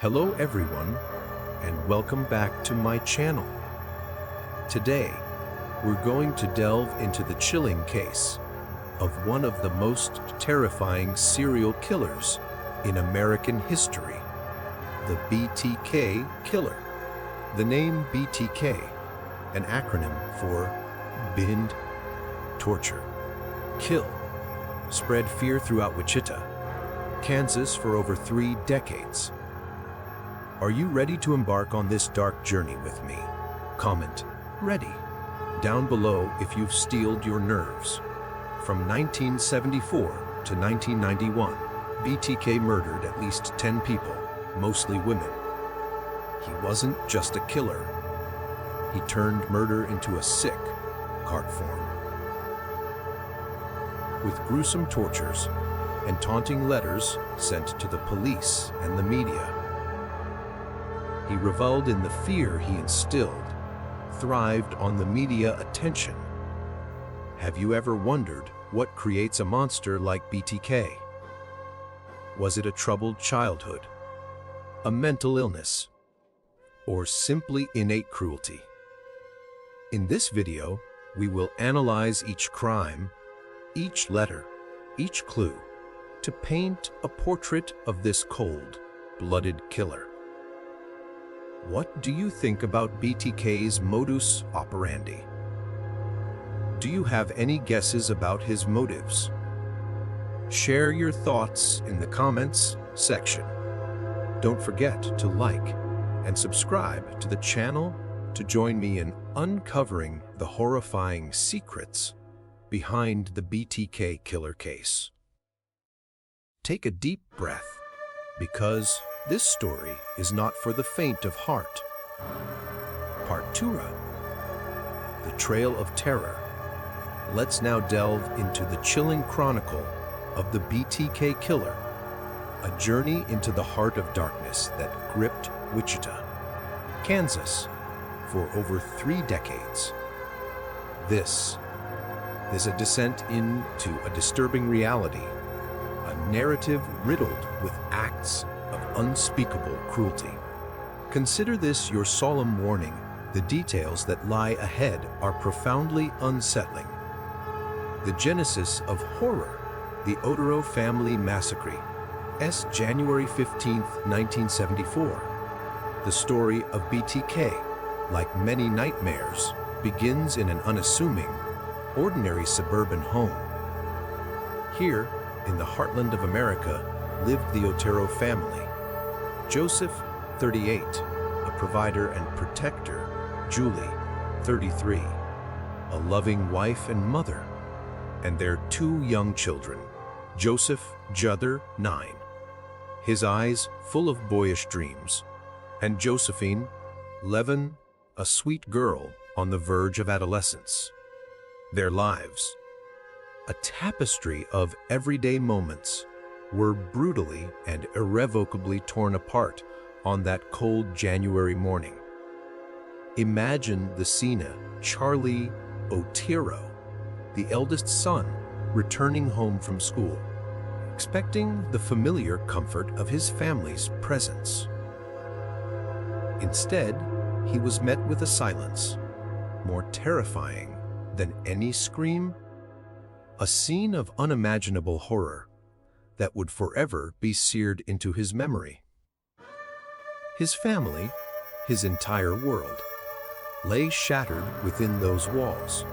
Hello everyone, and welcome back to my channel. Today, we're going to delve into the chilling case of one of the most terrifying serial killers in American history, the BTK Killer. The name BTK, an acronym for Bind, Torture, Kill, spread fear throughout Wichita, Kansas for over 3 decades. Are you ready to embark on this dark journey with me? Comment "Ready" down below if you've steeled your nerves. From 1974 to 1991, BTK murdered at least 10 people, mostly women. He wasn't just a killer. He turned murder into a sick art form. With gruesome tortures and taunting letters sent to the police and the media, he reveled in the fear he instilled, thrived on the media attention. Have you ever wondered what creates a monster like BTK? Was it a troubled childhood, a mental illness, or simply innate cruelty? In this video, we will analyze each crime, each letter, each clue, to paint a portrait of this cold-blooded killer. What do you think about BTK's modus operandi? Do you have any guesses about his motives? Share your thoughts in the comments section. Don't forget to like and subscribe to the channel to join me in uncovering the horrifying secrets behind the BTK Killer case. Take a deep breath, because this story is not for the faint of heart. Partura, the Trail of Terror. Let's now delve into the chilling chronicle of the BTK Killer, a journey into the heart of darkness that gripped Wichita, Kansas, for over 3 decades. This is a descent into a disturbing reality, a narrative riddled with acts of unspeakable cruelty. Consider this your solemn warning. The details that lie ahead are profoundly unsettling. The genesis of horror, the Otero family massacre, January 15, 1974. The story of BTK, like many nightmares, begins in an unassuming, ordinary suburban home. Here, in the heartland of America, lived the Otero family. Joseph, 38, a provider and protector; Julie, 33, a loving wife and mother; and their 2 young children, Joseph Juther, 9, his eyes full of boyish dreams, and Josephine, 11, a sweet girl on the verge of adolescence. Their lives, a tapestry of everyday moments, were brutally and irrevocably torn apart on that cold January morning. Imagine the scene: Charlie Otero, the eldest son, returning home from school, expecting the familiar comfort of his family's presence. Instead, he was met with a silence more terrifying than any scream, a scene of unimaginable horror that would forever be seared into his memory. His family, his entire world, lay shattered within those walls.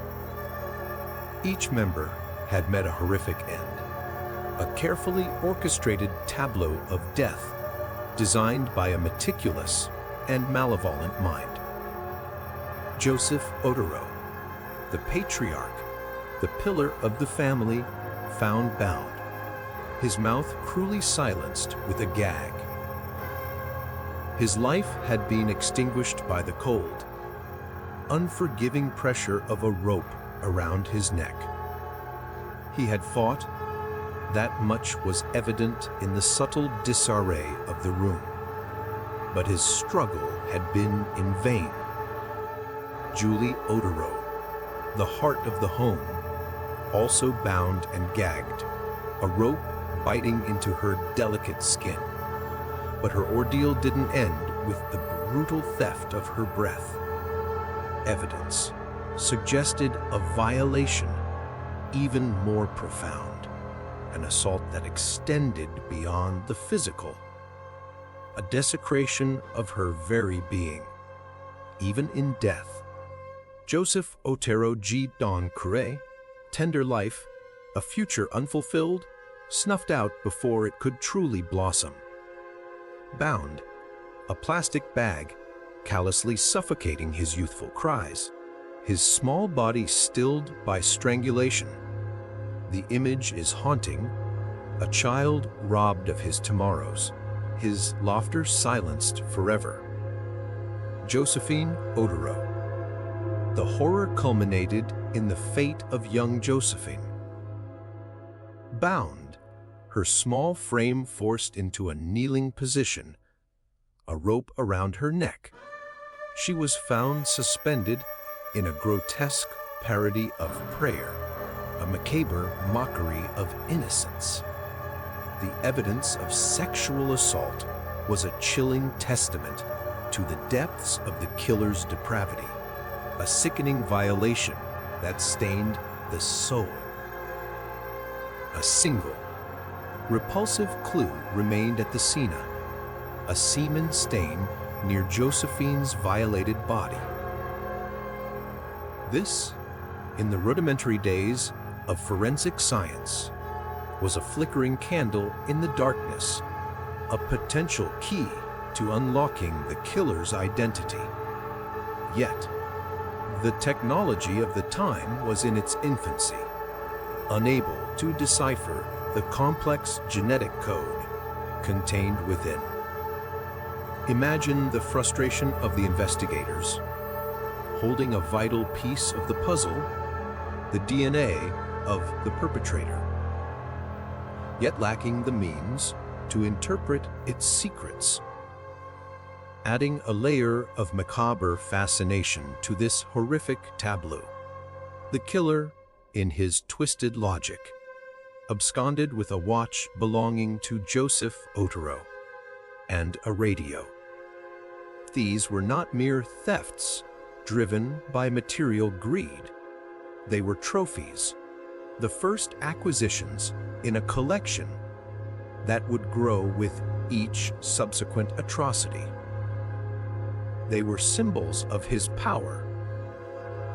Each member had met a horrific end, a carefully orchestrated tableau of death designed by a meticulous and malevolent mind. Joseph Otero, the patriarch, the pillar of the family, found bound, his mouth cruelly silenced with a gag. His life had been extinguished by the cold, unforgiving pressure of a rope around his neck. He had fought. That much was evident in the subtle disarray of the room. But his struggle had been in vain. Julie Otero, the heart of the home, also bound and gagged, a rope biting into her delicate skin. But her ordeal didn't end with the brutal theft of her breath. Evidence suggested a violation even more profound, an assault that extended beyond the physical, a desecration of her very being. Even in death, Joseph Otero G. Don Curé, tender life, a future unfulfilled, snuffed out before it could truly blossom. Bound, a plastic bag, callously suffocating his youthful cries, his small body stilled by strangulation. The image is haunting, a child robbed of his tomorrows, his laughter silenced forever. Josephine Otero. The horror culminated in the fate of young Josephine. Bound, her small frame forced into a kneeling position, a rope around her neck, she was found suspended in a grotesque parody of prayer, a macabre mockery of innocence. The evidence of sexual assault was a chilling testament to the depths of the killer's depravity, a sickening violation that stained the soul. A single, repulsive clue remained at the scene, a semen stain near Josephine's violated body. This, in the rudimentary days of forensic science, was a flickering candle in the darkness, a potential key to unlocking the killer's identity. Yet, the technology of the time was in its infancy, unable to decipher the complex genetic code contained within. Imagine the frustration of the investigators, holding a vital piece of the puzzle, the DNA of the perpetrator, yet lacking the means to interpret its secrets. Adding a layer of macabre fascination to this horrific tableau, the killer, in his twisted logic, absconded with a watch belonging to Joseph Otero and a radio. These were not mere thefts driven by material greed. They were trophies, the first acquisitions in a collection that would grow with each subsequent atrocity. They were symbols of his power,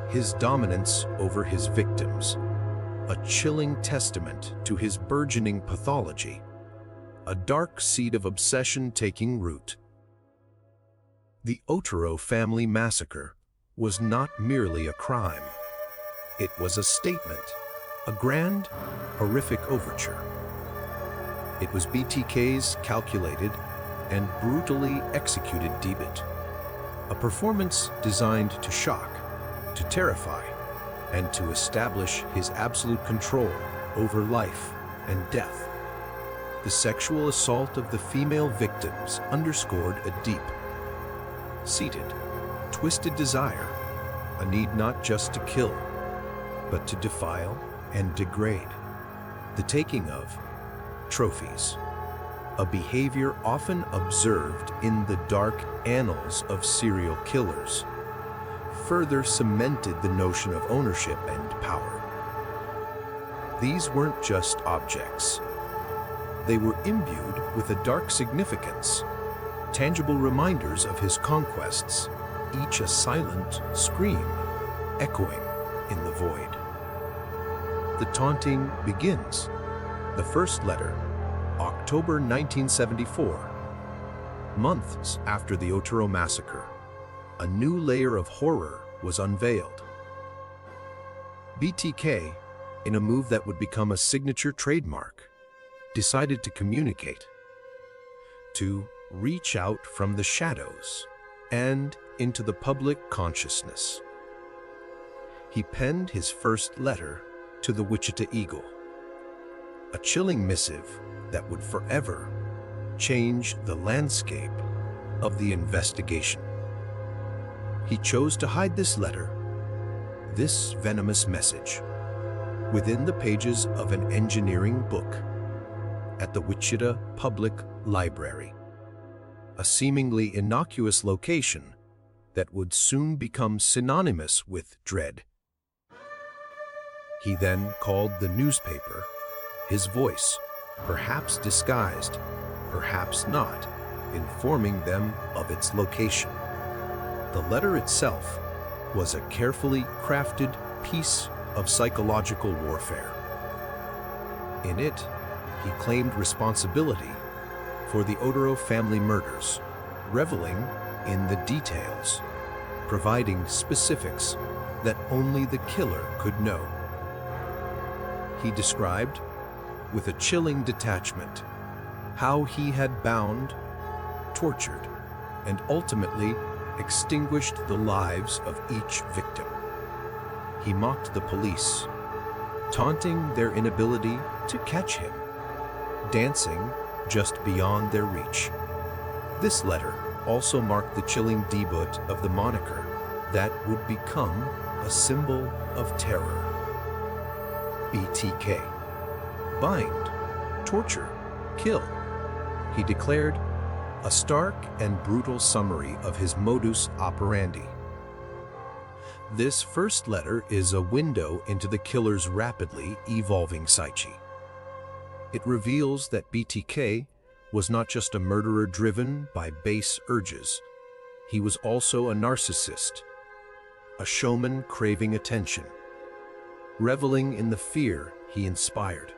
his dominance over his victims, a chilling testament to his burgeoning pathology, a dark seed of obsession taking root. The Otero family massacre was not merely a crime. It was a statement, a grand, horrific overture. It was BTK's calculated and brutally executed debut, a performance designed to shock, to terrify, and to establish his absolute control over life and death. The sexual assault of the female victims underscored a deep, seated, twisted desire, a need not just to kill, but to defile and degrade. The taking of trophies, a behavior often observed in the dark annals of serial killers, further cemented the notion of ownership and power. These weren't just objects. They were imbued with a dark significance, tangible reminders of his conquests, each a silent scream echoing in the void. The taunting begins. The first letter, October 1974. Months after the Otero massacre, a new layer of horror was unveiled. BTK, in a move that would become a signature trademark, decided to communicate, to reach out from the shadows and into the public consciousness. He penned his first letter to the Wichita Eagle, a chilling missive that would forever change the landscape of the investigation. He chose to hide this letter, this venomous message, within the pages of an engineering book at the Wichita Public Library. a seemingly innocuous location that would soon become synonymous with dread. He then called the newspaper, his voice, perhaps disguised, perhaps not, informing them of its location. The letter itself was a carefully crafted piece of psychological warfare. In it, he claimed responsibility for the Oduro family murders, reveling in the details, providing specifics that only the killer could know. He described, with a chilling detachment, how he had bound, tortured, and ultimately extinguished the lives of each victim. He mocked the police, taunting their inability to catch him, dancing just beyond their reach. This letter also marked the chilling debut of the moniker that would become a symbol of terror. BTK. Bind, torture, kill. He declared, a stark and brutal summary of his modus operandi. This first letter is a window into the killer's rapidly evolving psyche. It reveals that BTK was not just a murderer driven by base urges. He was also a narcissist, a showman craving attention, reveling in the fear he inspired.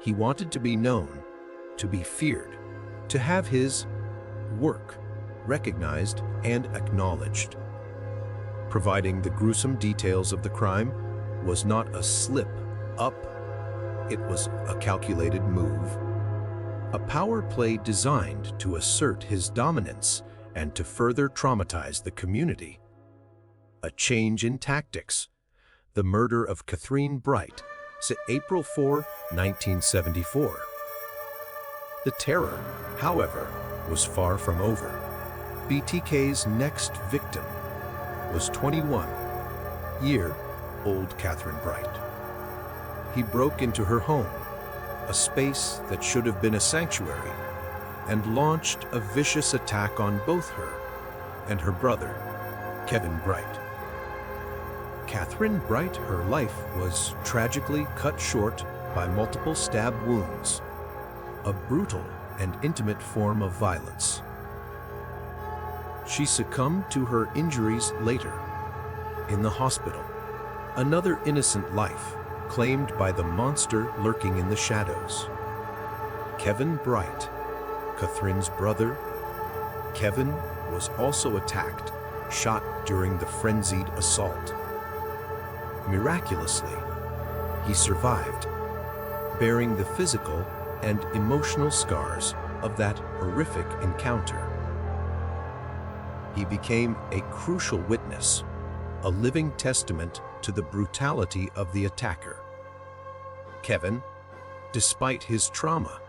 He wanted to be known, to be feared, to have his work recognized and acknowledged. Providing the gruesome details of the crime was not a slip up, it was a calculated move. A power play designed to assert his dominance and to further traumatize the community. A change in tactics. The murder of Catherine Bright, April 4, 1974. The terror, however, was far from over. BTK's next victim was 21-year-old Catherine Bright. He broke into her home, a space that should have been a sanctuary, and launched a vicious attack on both her and her brother, Kevin Bright. Catherine Bright, her life was tragically cut short by multiple stab wounds, a brutal and intimate form of violence. She succumbed to her injuries later, in the hospital. Another innocent life claimed by the monster lurking in the shadows. Kevin Bright, Catherine's brother. Kevin was also attacked, shot during the frenzied assault. Miraculously, he survived, bearing the physical and emotional scars of that horrific encounter. He became a crucial witness, a living testament to the brutality of the attacker. Kevin, despite his trauma,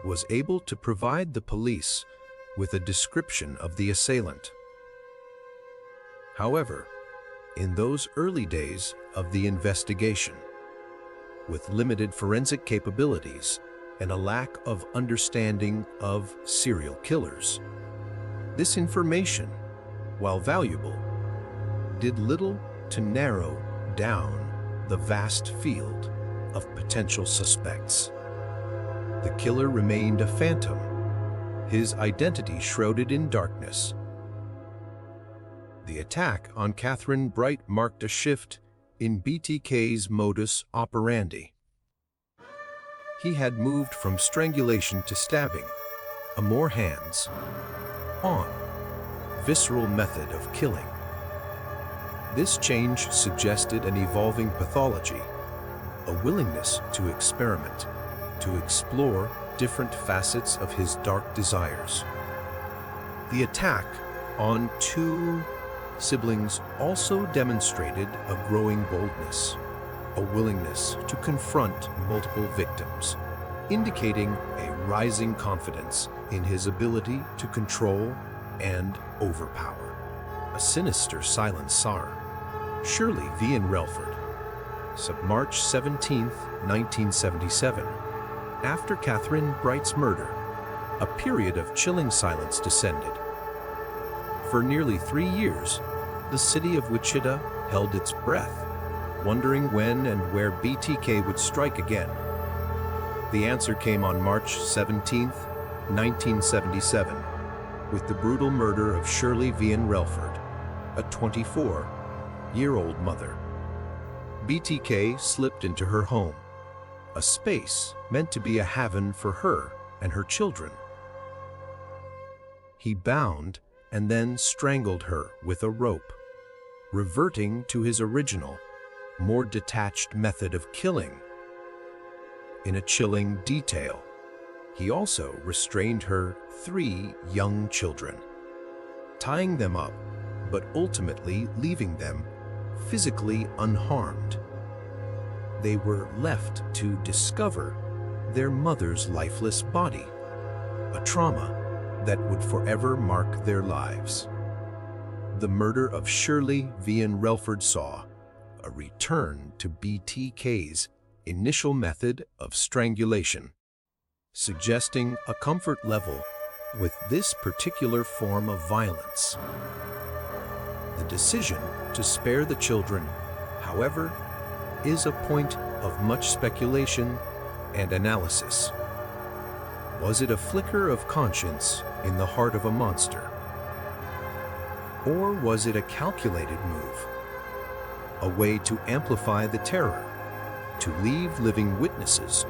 was able to provide the police with a description of the assailant. However, in those early days of the investigation, with limited forensic capabilities and a lack of understanding of serial killers, this information, while valuable, did little to narrow down the vast field of potential suspects. The killer remained a phantom, his identity shrouded in darkness. The attack on Catherine Bright marked a shift in BTK's modus operandi. He had moved from strangulation to stabbing, a more hands-on, visceral method of killing. This change suggested an evolving pathology, a willingness to experiment, to explore different facets of his dark desires. The attack on two siblings also demonstrated a growing boldness, a willingness to confront multiple victims, indicating a rising confidence in his ability to control and overpower. A sinister silent SAR. Shirley V. in Relford. March 17, 1977. After Catherine Bright's murder, a period of chilling silence descended. For nearly 3 years, the city of Wichita held its breath, wondering when and where BTK would strike again. The answer came on March 17, 1977, with the brutal murder of Shirley Vian Relford, a 24-year-old mother. BTK slipped into her home, a space meant to be a haven for her and her children. He bound and then strangled her with a rope, reverting to his original, more detached method of killing. In a chilling detail, he also restrained her 3 young children, tying them up, but ultimately leaving them physically unharmed. They were left to discover their mother's lifeless body, a trauma that would forever mark their lives. The murder of Shirley Vian Relford saw a return to BTK's initial method of strangulation, suggesting a comfort level with this particular form of violence. The decision to spare the children, however, is a point of much speculation and analysis. Was it a flicker of conscience in the heart of a monster? Or was it a calculated move? A way to amplify the terror, to leave living witnesses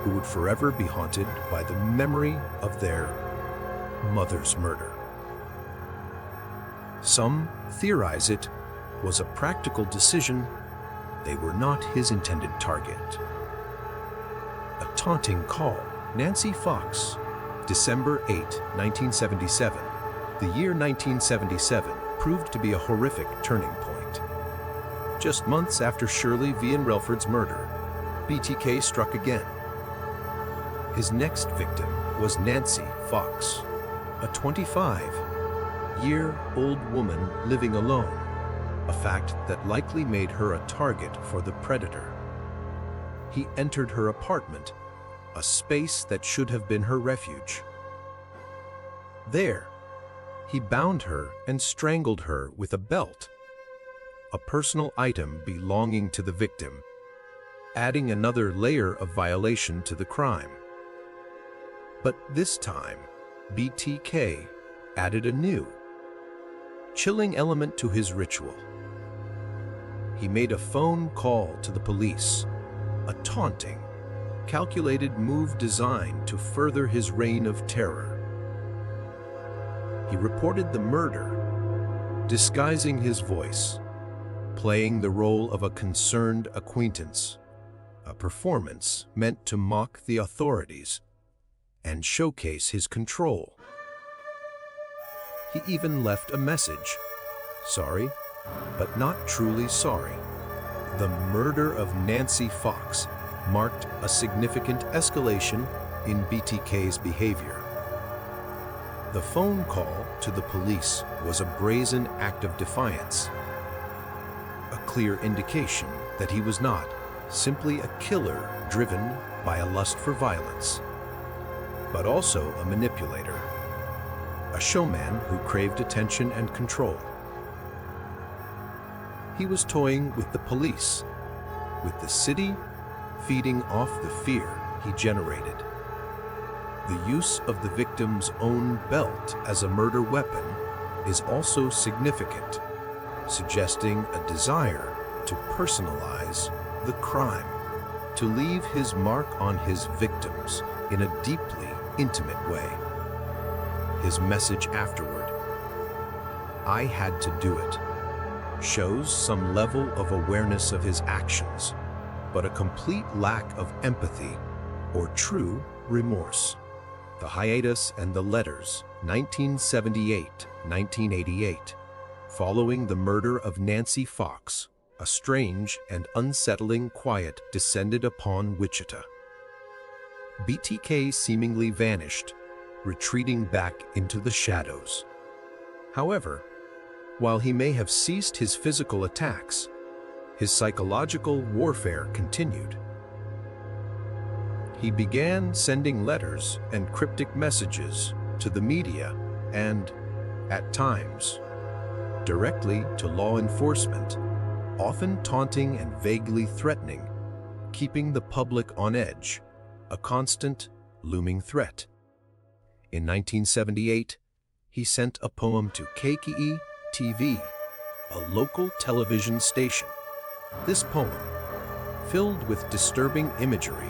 who would forever be haunted by the memory of their mother's murder. Some theorize it was a practical decision. They were not his intended target. A taunting call. Nancy Fox, December 8, 1977. The year 1977 proved to be a horrific turning point. Just months after Shirley Vian Relford's murder, BTK struck again. His next victim was Nancy Fox, a 25-year-old woman living alone, a fact that likely made her a target for the predator. He entered her apartment, a space that should have been her refuge. There, he bound her and strangled her with a belt, a personal item belonging to the victim, adding another layer of violation to the crime. But this time, BTK added a new, chilling element to his ritual. He made a phone call to the police, a taunting, calculated move designed to further his reign of terror. He reported the murder, disguising his voice, playing the role of a concerned acquaintance, a performance meant to mock the authorities and showcase his control. He even left a message, "Sorry, but not truly sorry." The murder of Nancy Fox marked a significant escalation in BTK's behavior. The phone call to the police was a brazen act of defiance, a clear indication that he was not simply a killer driven by a lust for violence, but also a manipulator, a showman who craved attention and control. He was toying with the police, with the city, feeding off the fear he generated. The use of the victim's own belt as a murder weapon is also significant, suggesting a desire to personalize the crime, to leave his mark on his victims in a deeply intimate way. His message afterward, "I had to do it," shows some level of awareness of his actions, but a complete lack of empathy or true remorse. The Hiatus and the Letters, 1978-1988. Following the murder of Nancy Fox, a strange and unsettling quiet descended upon Wichita. BTK seemingly vanished, retreating back into the shadows. However, while he may have ceased his physical attacks, his psychological warfare continued. He began sending letters and cryptic messages to the media and, at times, directly to law enforcement, often taunting and vaguely threatening, keeping the public on edge, a constant, looming threat. In 1978, he sent a poem to KKE TV, a local television station. This poem, filled with disturbing imagery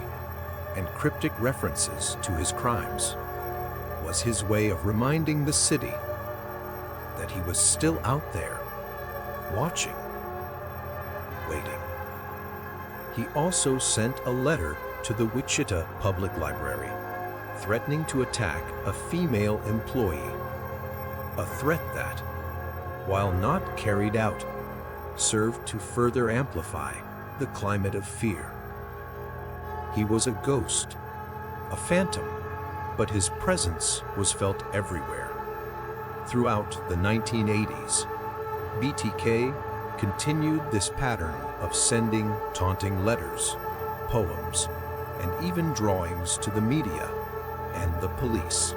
and cryptic references to his crimes, was his way of reminding the city that he was still out there, watching, waiting. He also sent a letter to the Wichita Public Library, threatening to attack a female employee, a threat that, while not carried out, served to further amplify the climate of fear. He was a ghost, a phantom, but his presence was felt everywhere. Throughout the 1980s, BTK continued this pattern of sending taunting letters, poems, and even drawings to the media and the police.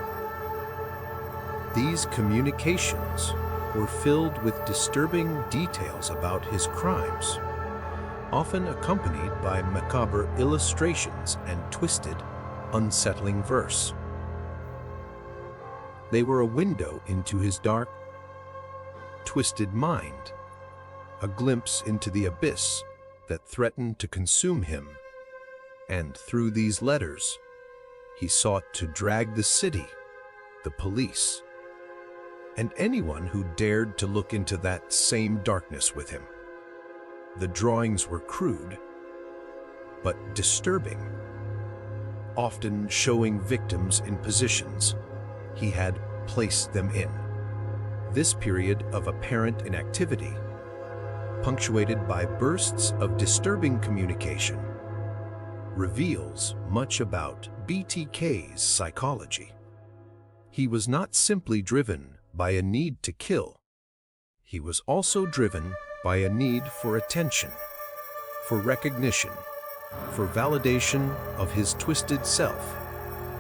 These communications were filled with disturbing details about his crimes, often accompanied by macabre illustrations and twisted, unsettling verse. They were a window into his dark, twisted mind, a glimpse into the abyss that threatened to consume him. And through these letters, he sought to drag the city, the police, and anyone who dared to look into that same darkness with him. The drawings were crude, but disturbing, often showing victims in positions he had placed them in. This period of apparent inactivity, punctuated by bursts of disturbing communication, reveals much about BTK's psychology. He was not simply driven by a need to kill. He was also driven by a need for attention, for recognition, for validation of his twisted self,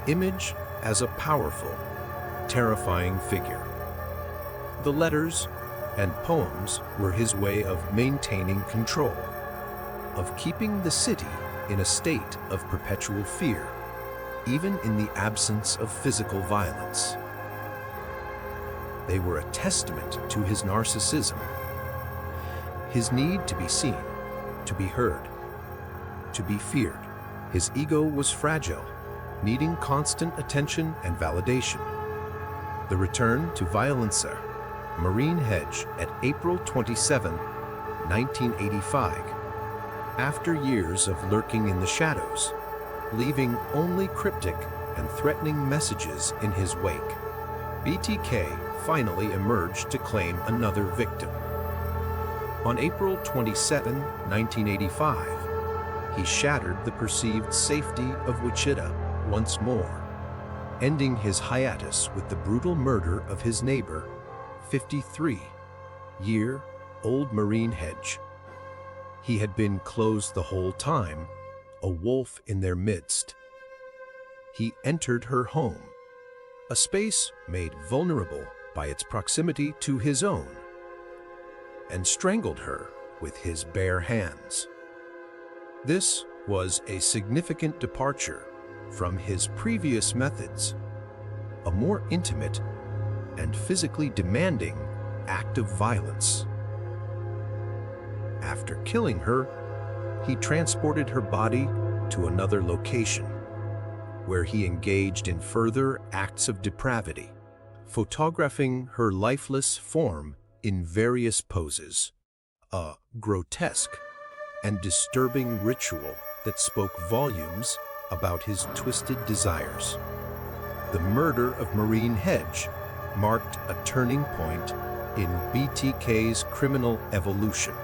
image as a powerful, terrifying figure. The letters and poems were his way of maintaining control, of keeping the city in a state of perpetual fear, even in the absence of physical violence. They were a testament to his narcissism, his need to be seen, to be heard, to be feared. His ego was fragile, needing constant attention and validation. The return to Violencer, Marine Hedge, at April 27, 1985, after years of lurking in the shadows, leaving only cryptic and threatening messages in his wake. BTK finally emerged to claim another victim. On April 27, 1985, he shattered the perceived safety of Wichita once more, ending his hiatus with the brutal murder of his neighbor, 53-year-old Marine Hedge. He had been closed the whole time, a wolf in their midst. He entered her home, a space made vulnerable by its proximity to his own, and strangled her with his bare hands. This was a significant departure from his previous methods, a more intimate and physically demanding act of violence. After killing her, he transported her body to another location, where he engaged in further acts of depravity, photographing her lifeless form in various poses, a grotesque and disturbing ritual that spoke volumes about his twisted desires. The murder of Marine Hedge marked a turning point in BTK's criminal evolution.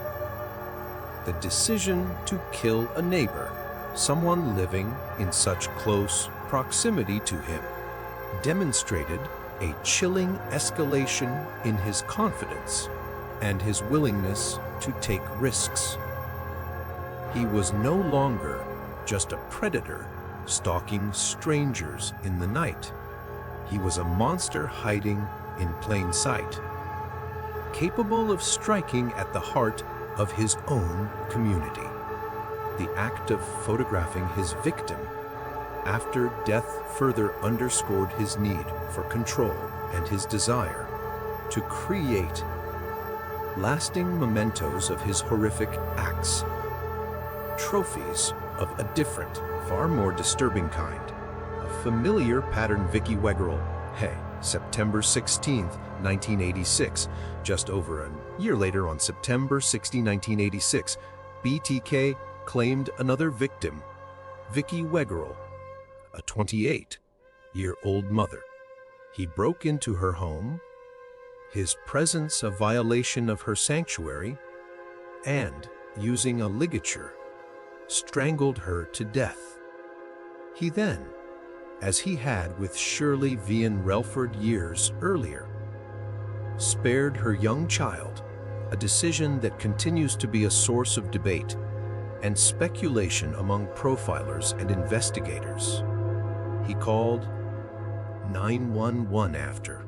The decision to kill a neighbor, someone living in such close proximity to him, demonstrated a chilling escalation in his confidence and his willingness to take risks. He was no longer just a predator stalking strangers in the night. He was a monster hiding in plain sight, capable of striking at the heart of his own community. The act of photographing his victim after death further underscored his need for control and his desire to create lasting mementos of his horrific acts, trophies of a different, far more disturbing kind. A familiar pattern. Vicky Weggerl, September 16, 1986. Just over a year later, on September 16, 1986, BTK claimed another victim, Vicky Weggerl, a 28-year-old mother. He broke into her home, his presence a violation of her sanctuary, and, using a ligature, strangled her to death. He then, as he had with Shirley Vian Relford years earlier, spared her young child, a decision that continues to be a source of debate and speculation among profilers and investigators. He called 911 after,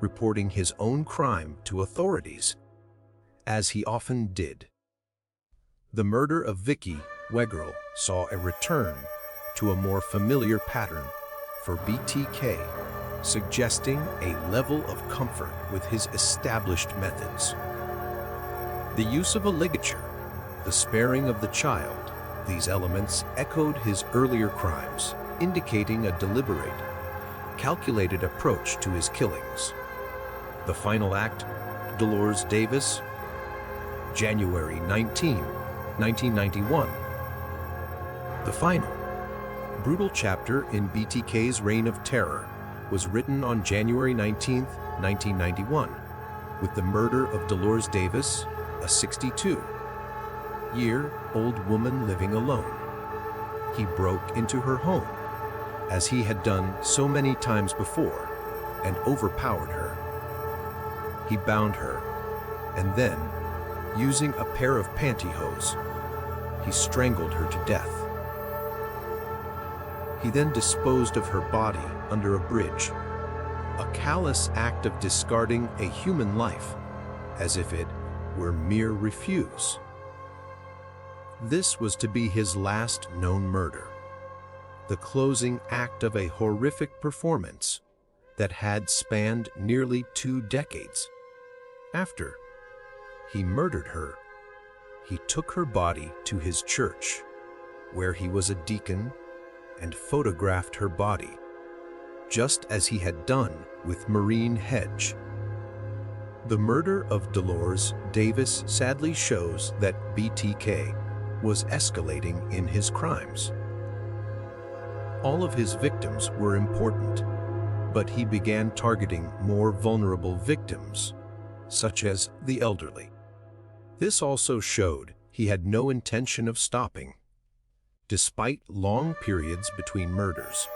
reporting his own crime to authorities, as he often did. The murder of Vicky Weggerl saw a return to a more familiar pattern for BTK, suggesting a level of comfort with his established methods. The use of a ligature, the sparing of the child, these elements echoed his earlier crimes, indicating a deliberate, calculated approach to his killings. The final act, Dolores Davis, January 19, 1991. The final, brutal chapter in BTK's reign of terror was written on January 19, 1991, with the murder of Dolores Davis, a 62-year-old woman living alone. He broke into her home, as he had done so many times before, and overpowered her. He bound her, and then, using a pair of pantyhose, he strangled her to death. He then disposed of her body under a bridge, a callous act of discarding a human life, as if it were mere refuse. This was to be his last known murder, the closing act of a horrific performance that had spanned nearly 2 decades. After he murdered her, he took her body to his church, where he was a deacon, and photographed her body, just as he had done with Maureen Hedge. The murder of Dolores Davis sadly shows that BTK was escalating in his crimes. All of his victims were important, but he began targeting more vulnerable victims, such as the elderly. This also showed he had no intention of stopping, despite long periods between murders.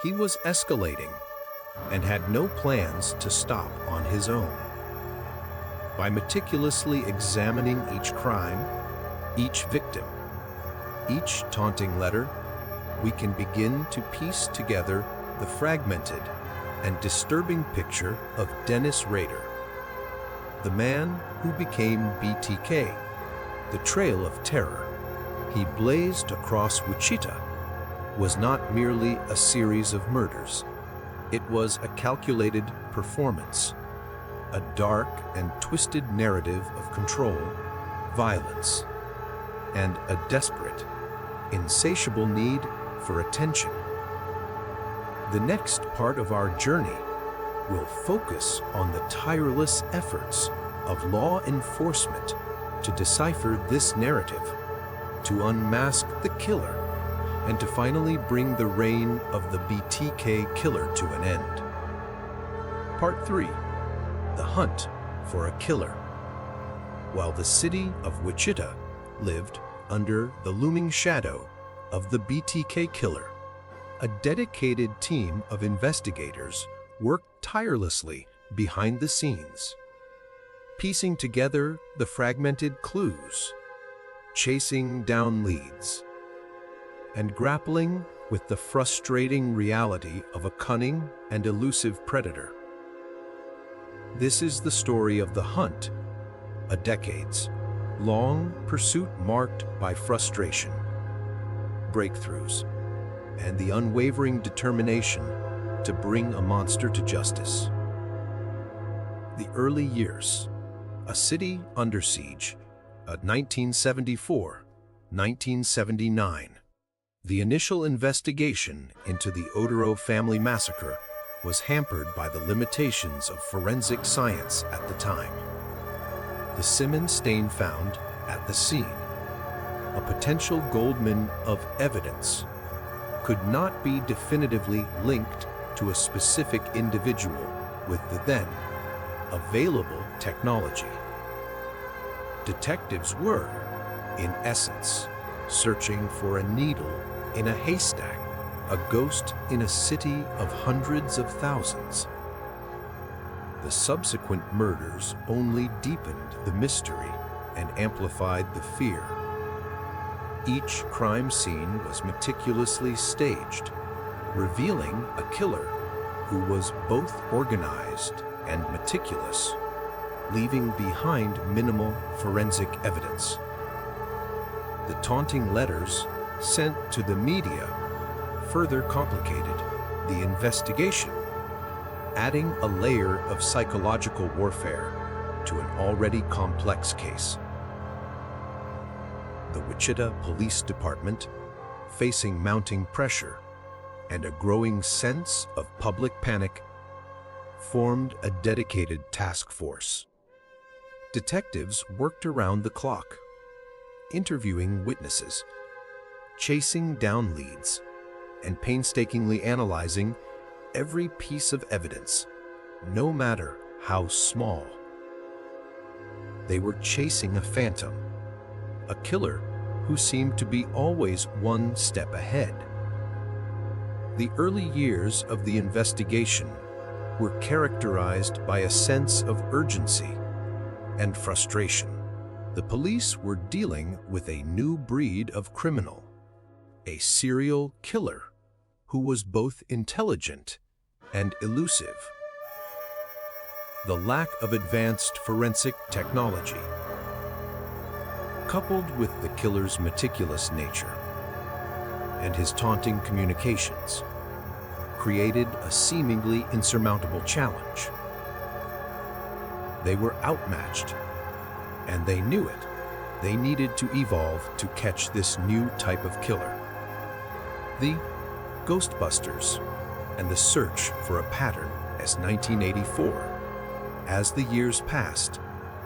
He was escalating and had no plans to stop on his own. By meticulously examining each crime, each victim, each taunting letter, we can begin to piece together the fragmented and disturbing picture of Dennis Rader, the man who became BTK. The trail of terror he blazed across Wichita was not merely a series of murders. It was a calculated performance, a dark and twisted narrative of control, violence, and a desperate, insatiable need for attention. The next part of our journey will focus on the tireless efforts of law enforcement to decipher this narrative, to unmask the killer, and to finally bring the reign of the BTK Killer to an end. Part 3. The Hunt for a Killer. While the city of Wichita lived under the looming shadow of the BTK Killer, a dedicated team of investigators worked tirelessly behind the scenes, piecing together the fragmented clues, chasing down leads, and grappling with the frustrating reality of a cunning and elusive predator. This is the story of the hunt, a decades-long pursuit marked by frustration, breakthroughs, and the unwavering determination to bring a monster to justice. The early years, a city under siege, 1974-1979. The initial investigation into the Oduro family massacre was hampered by the limitations of forensic science at the time. The Simmons stain found at the scene, a potential goldmine of evidence, could not be definitively linked to a specific individual with the then available technology. Detectives were, in essence, searching for a needle in a haystack, a ghost in a city of hundreds of thousands. The subsequent murders only deepened the mystery and amplified the fear. Each crime scene was meticulously staged, revealing a killer who was both organized and meticulous, leaving behind minimal forensic evidence. The taunting letters sent to the media further complicated the investigation, adding a layer of psychological warfare to an already complex case. The Wichita Police Department, facing mounting pressure and a growing sense of public panic, formed a dedicated task force. Detectives worked around the clock, interviewing witnesses, chasing down leads, and painstakingly analyzing every piece of evidence, no matter how small. They were chasing a phantom, a killer who seemed to be always one step ahead. The early years of the investigation were characterized by a sense of urgency and frustration. The police were dealing with a new breed of criminal, a serial killer who was both intelligent and elusive. The lack of advanced forensic technology, coupled with the killer's meticulous nature and his taunting communications, created a seemingly insurmountable challenge. They were outmatched, and they knew it. They needed to evolve to catch this new type of killer. The Ghostbusters and the search for a pattern as 1984. As the years passed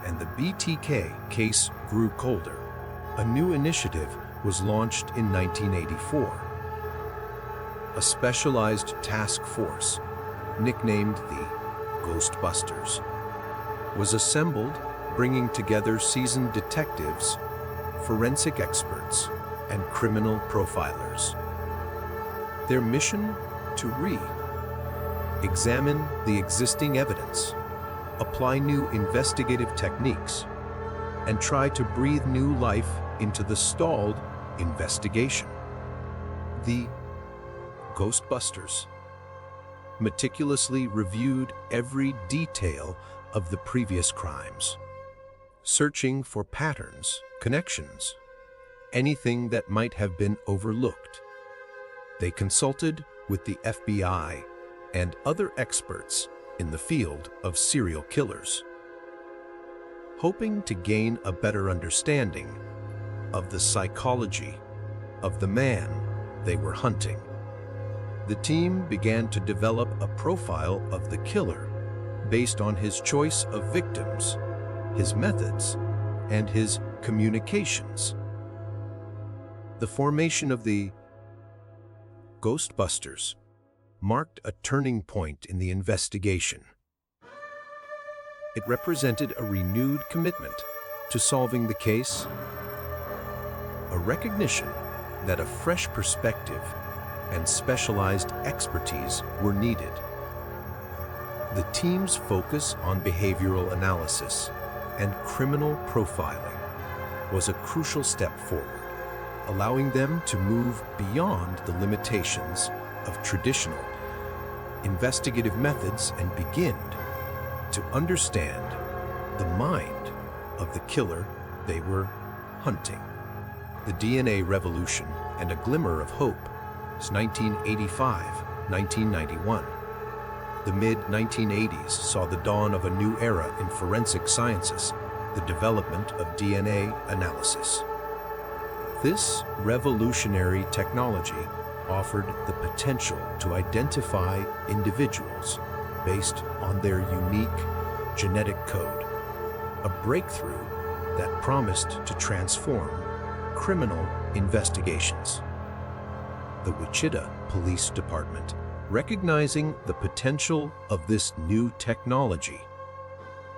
and the BTK case grew colder, a new initiative was launched in 1984. A specialized task force, nicknamed the Ghostbusters, was assembled, bringing together seasoned detectives, forensic experts, and criminal profilers. Their mission to examine the existing evidence, apply new investigative techniques, and try to breathe new life into the stalled investigation. The Ghostbusters meticulously reviewed every detail of the previous crimes, searching for patterns, connections, anything that might have been overlooked. They consulted with the FBI and other experts in the field of serial killers, hoping to gain a better understanding of the psychology of the man they were hunting. The team began to develop a profile of the killer based on his choice of victims, his methods, and his communications. The formation of the Ghostbusters marked a turning point in the investigation. It represented a renewed commitment to solving the case, a recognition that a fresh perspective and specialized expertise were needed. The team's focus on behavioral analysis and criminal profiling was a crucial step forward, allowing them to move beyond the limitations of traditional investigative methods and begin to understand the mind of the killer they were hunting. The DNA revolution and a glimmer of hope is 1985-1991. The mid-1980s saw the dawn of a new era in forensic sciences, the development of DNA analysis. This revolutionary technology offered the potential to identify individuals based on their unique genetic code, a breakthrough that promised to transform criminal investigations. The Wichita Police Department, recognizing the potential of this new technology,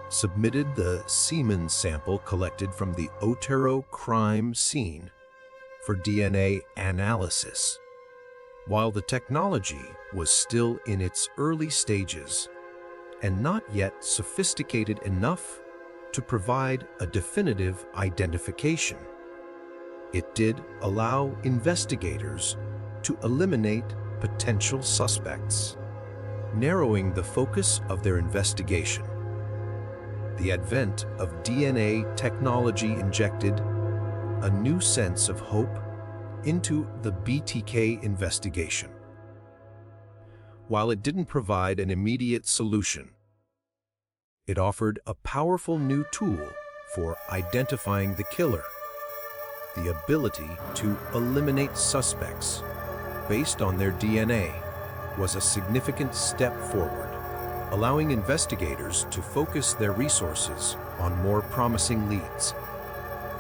submitted the semen sample collected from the Otero crime scene for DNA analysis. While the technology was still in its early stages and not yet sophisticated enough to provide a definitive identification, it did allow investigators to eliminate potential suspects, narrowing the focus of their investigation. The advent of DNA technology injected a new sense of hope into the BTK investigation. While it didn't provide an immediate solution, it offered a powerful new tool for identifying the killer. The ability to eliminate suspects based on their DNA was a significant step forward, allowing investigators to focus their resources on more promising leads.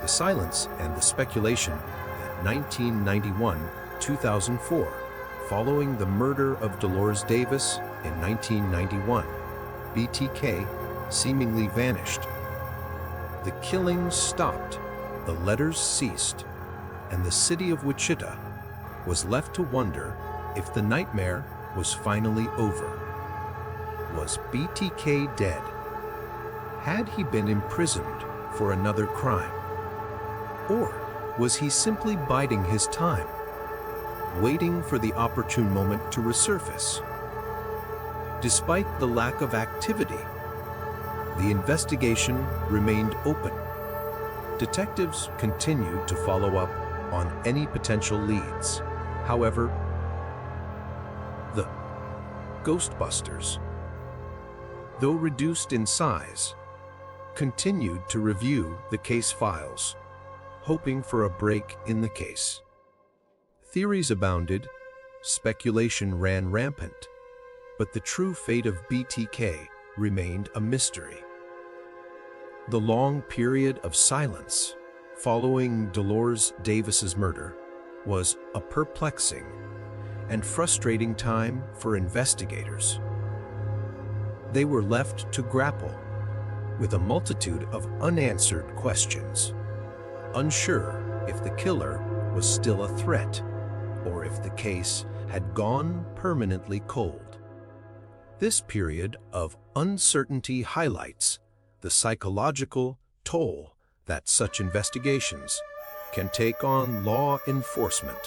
The silence and the speculation at 1991-2004, following the murder of Dolores Davis in 1991, BTK seemingly vanished. The killings stopped, the letters ceased, and the city of Wichita was left to wonder if the nightmare was finally over. Was BTK dead? Had he been imprisoned for another crime? Or was he simply biding his time, waiting for the opportune moment to resurface? Despite the lack of activity, the investigation remained open. Detectives continued to follow up on any potential leads. However, the Ghostbusters, though reduced in size, continued to review the case files, hoping for a break in the case. Theories abounded, speculation ran rampant, but the true fate of BTK remained a mystery. The long period of silence following Dolores Davis's murder was a perplexing and frustrating time for investigators. They were left to grapple with a multitude of unanswered questions, unsure if the killer was still a threat or if the case had gone permanently cold. This period of uncertainty highlights the psychological toll that such investigations can take on law enforcement.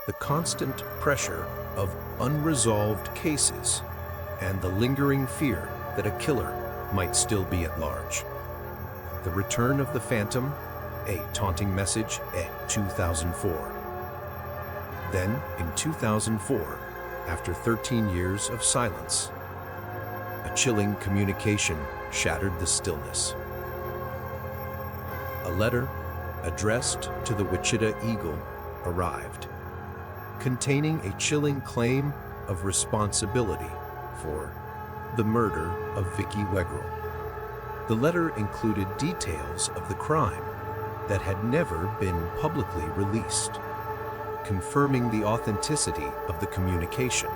The constant pressure of unresolved cases and the lingering fear that a killer might still be at large. The Return of the Phantom, a taunting message, 2004. Then, in 2004, after 13 years of silence, a chilling communication shattered the stillness. A letter addressed to the Wichita Eagle arrived, containing a chilling claim of responsibility for the murder of Vicki Wegrel. The letter included details of the crime that had never been publicly released, confirming the authenticity of the communication.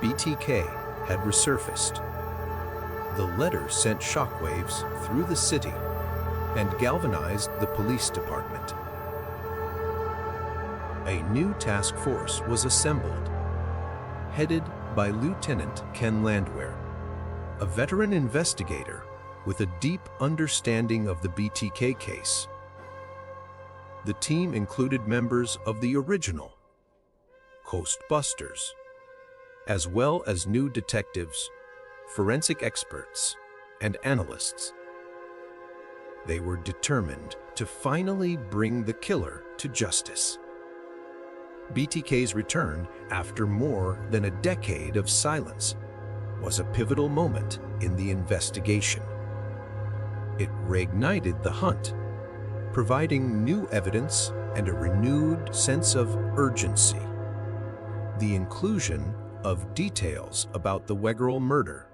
BTK had resurfaced. The letter sent shockwaves through the city and galvanized the police department. A new task force was assembled, headed by Lieutenant Ken Landwehr, a veteran investigator with a deep understanding of the BTK case. The team included members of the original Ghostbusters, as well as new detectives, forensic experts, and analysts. They were determined to finally bring the killer to justice. BTK's return, after more than a decade of silence, was a pivotal moment in the investigation. It reignited the hunt, providing new evidence and a renewed sense of urgency. The inclusion of details about the Wegerle murder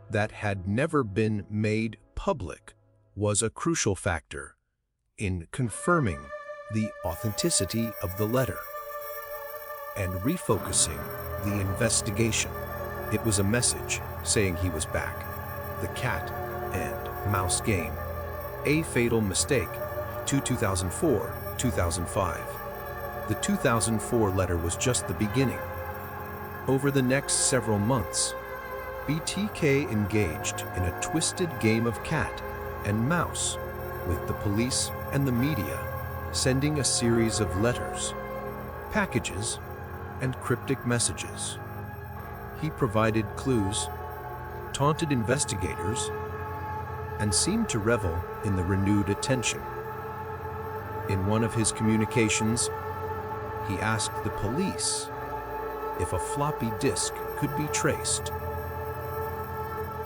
that had never been made public was a crucial factor in confirming the authenticity of the letter and refocusing the investigation. It was a message saying he was back. The cat and mouse game. A fatal mistake to 2004-2005. The 2004 letter was just the beginning. Over the next several months, BTK engaged in a twisted game of cat and mouse with the police and the media, sending a series of letters, packages, and cryptic messages. He provided clues, taunted investigators, and seemed to revel in the renewed attention. In one of his communications, he asked the police if a floppy disk could be traced.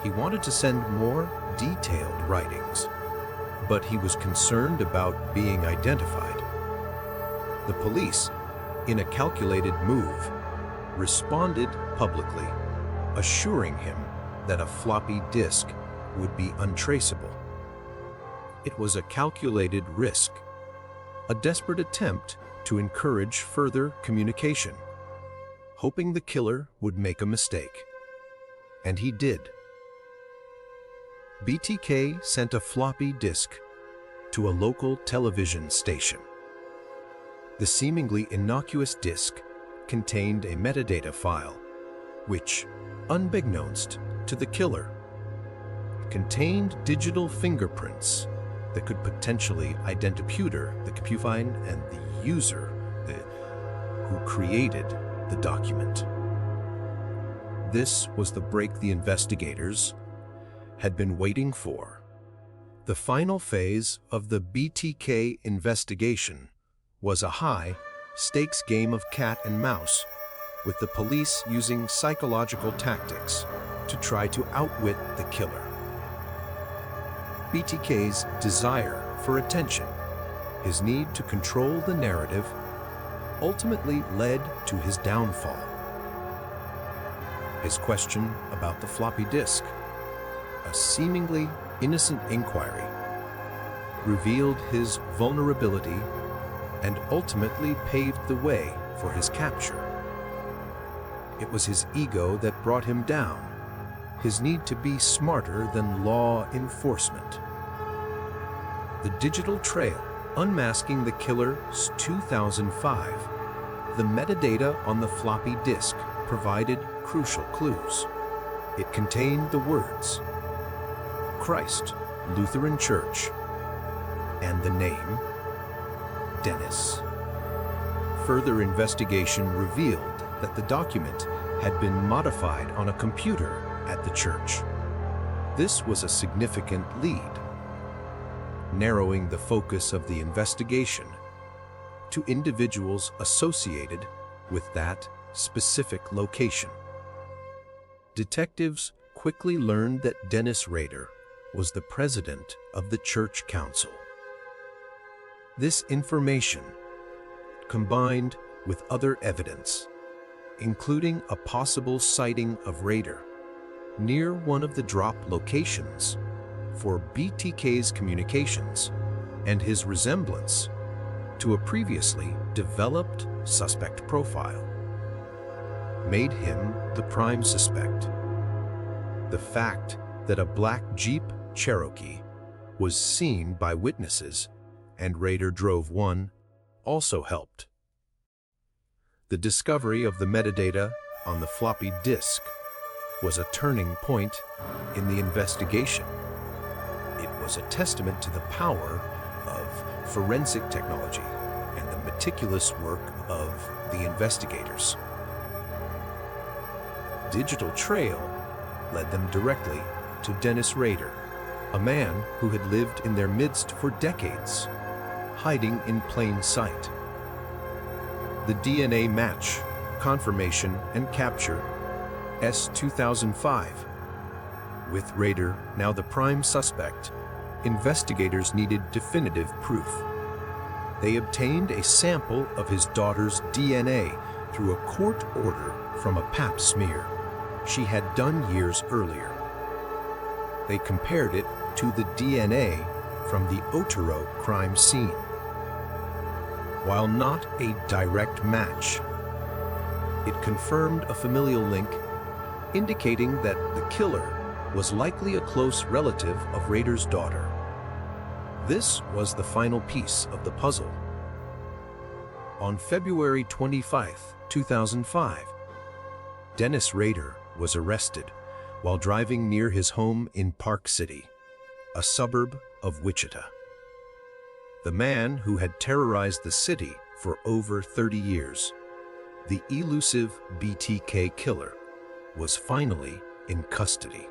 He wanted to send more detailed writings, but he was concerned about being identified. The police, in a calculated move, responded publicly, assuring him that a floppy disk would be untraceable. It was a calculated risk, a desperate attempt to encourage further communication, hoping the killer would make a mistake. And he did. BTK sent a floppy disk to a local television station. The seemingly innocuous disk contained a metadata file, which, unbeknownst to the killer, contained digital fingerprints that could potentially identify the computer and the user who created the document. This was the break the investigators had been waiting for. The final phase of the BTK investigation was a high-stakes game of cat and mouse, with the police using psychological tactics to try to outwit the killer. BTK's desire for attention, his need to control the narrative, ultimately led to his downfall. His question about the floppy disk, a seemingly innocent inquiry, revealed his vulnerability and ultimately paved the way for his capture. It was his ego that brought him down, his need to be smarter than law enforcement. The digital trail unmasking the killer's 2005, the metadata on the floppy disk provided crucial clues. It contained the words Christ Lutheran Church and the name Dennis. Further investigation revealed that the document had been modified on a computer at the church. This was a significant lead, narrowing the focus of the investigation to individuals associated with that specific location. Detectives quickly learned that Dennis Rader was the president of the church council. This information, combined with other evidence, including a possible sighting of Rader near one of the drop locations for BTK's communications and his resemblance to a previously developed suspect profile, made him the prime suspect. The fact that a black Jeep Cherokee was seen by witnesses and Rader drove one also helped. The discovery of the metadata on the floppy disk was a turning point in the investigation. It was a testament to the power of forensic technology meticulous work of the investigators. Digital trail led them directly to Dennis Rader, a man who had lived in their midst for decades, hiding in plain sight. The DNA match, confirmation, and capture, S-2005. With Rader now the prime suspect, investigators needed definitive proof. They obtained a sample of his daughter's DNA through a court order from a pap smear she had done years earlier. They compared it to the DNA from the Otero crime scene. While not a direct match, it confirmed a familial link, indicating that the killer was likely a close relative of Rader's daughter. This was the final piece of the puzzle. On February 25, 2005, Dennis Rader was arrested while driving near his home in Park City, a suburb of Wichita. The man who had terrorized the city for over 30 years, the elusive BTK Killer, was finally in custody.